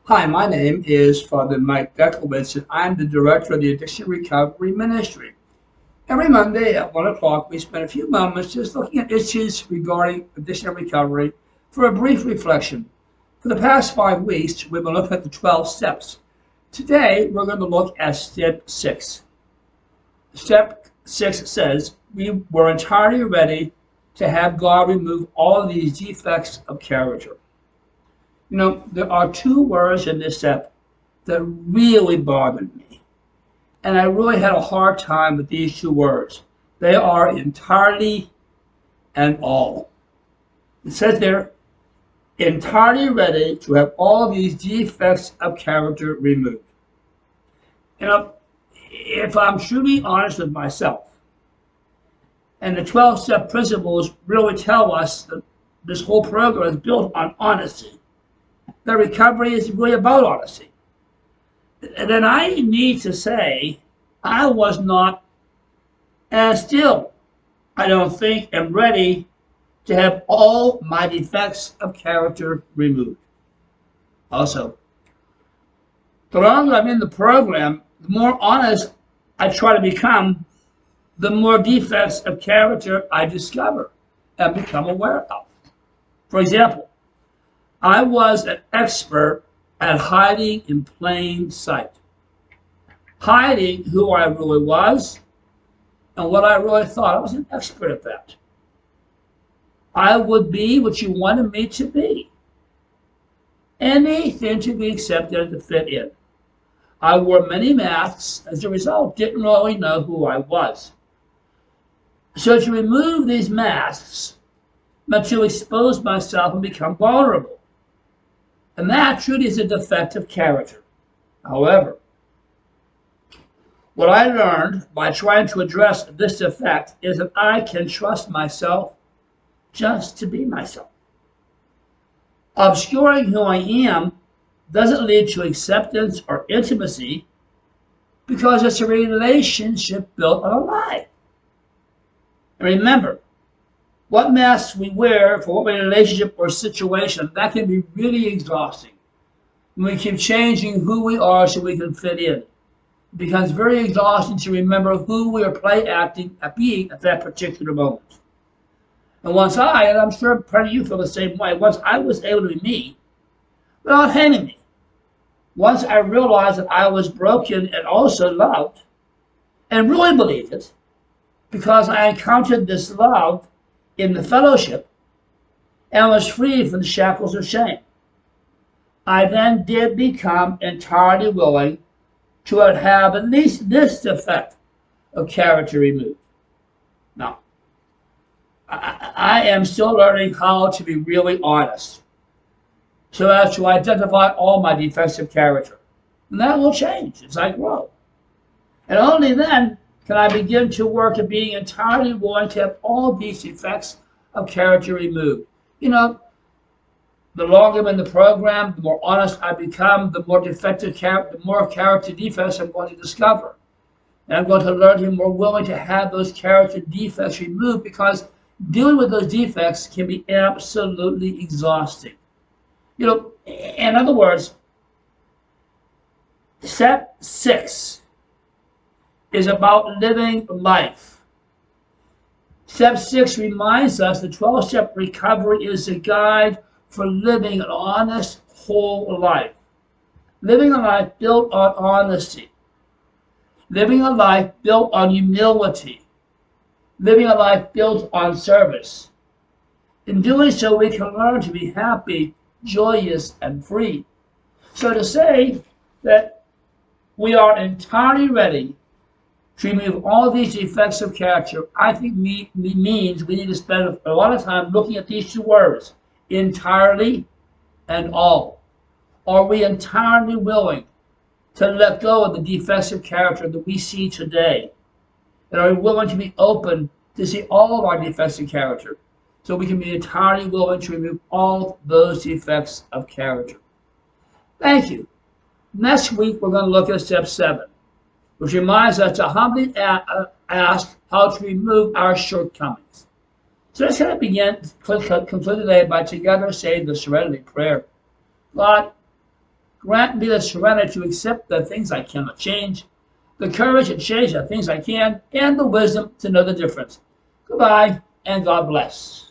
Hi, my name is Father Mike Dekowitz, and I'm the director of the Addiction Recovery Ministry. Every Monday at 1 o'clock, we spend a few moments just looking at issues regarding addiction and recovery for a brief reflection. For the past 5 weeks, we've been looking at the 12 steps. Today, we're going to look at step 6. Step 6 says, we were entirely ready to have God remove all of these defects of character. There are two words in this step that really bothered me. And I really had a hard time with these two words. They are entirely and all. It says there, entirely ready to have all these defects of character removed. If I'm truly honest with myself, and the 12-step principles really tell us that this whole program is built on honesty. The recovery is really about honesty. And then I need to say, I was not, and still, I don't think am ready to have all my defects of character removed. Also, the longer I'm in the program, the more honest I try to become, the more defects of character I discover and become aware of. For example, I was an expert at hiding in plain sight, hiding who I really was and what I really thought. I was an expert at that. I would be what you wanted me to be, anything to be accepted and to fit in. I wore many masks. As a result, didn't really know who I was. So to remove these masks meant to expose myself and become vulnerable. And that truly is a defect of character. However, what I learned by trying to address this defect is that I can trust myself just to be myself. Obscuring who I am doesn't lead to acceptance or intimacy because it's a relationship built on a lie. And remember, what masks we wear for what relationship or situation, that can be really exhausting. When we keep changing who we are so we can fit in. It becomes very exhausting to remember who we are play acting at being at that particular moment. And and I'm sure part of you feel the same way, once I was able to be me, without hating me, once I realized that I was broken and also loved, and really believed it, because I encountered this love in the fellowship and was free from the shackles of shame. I then did become entirely willing to have at least this defect of character removed. Now, I am still learning how to be really honest so as to identify all my defects of character. And that will change as I grow. And only then can I begin to work at being entirely willing to have all these defects of character removed. The longer I'm in the program, the more honest I become, the more the more character defects I'm going to discover. And I'm going to learn to be more willing to have those character defects removed because dealing with those defects can be absolutely exhausting. In other words, step 6 is about living life. Step 6 reminds us the 12-step recovery is a guide for living an honest, whole life. Living a life built on honesty. Living a life built on humility. Living a life built on service. In doing so, we can learn to be happy, joyous, and free. So to say that we are entirely ready to remove all of these defects of character, I think means we need to spend a lot of time looking at these two words, entirely and all. Are we entirely willing to let go of the defects of character that we see today? And are we willing to be open to see all of our defects of character so we can be entirely willing to remove all those defects of character? Thank you. Next week, we're going to look at step 7, which reminds us to humbly ask how to remove our shortcomings. So let's kind of conclude today by together saying the Serenity Prayer. God, Grant me the serenity to accept the things I cannot change, the courage to change the things I can, and the wisdom to know the difference. Goodbye, and God bless.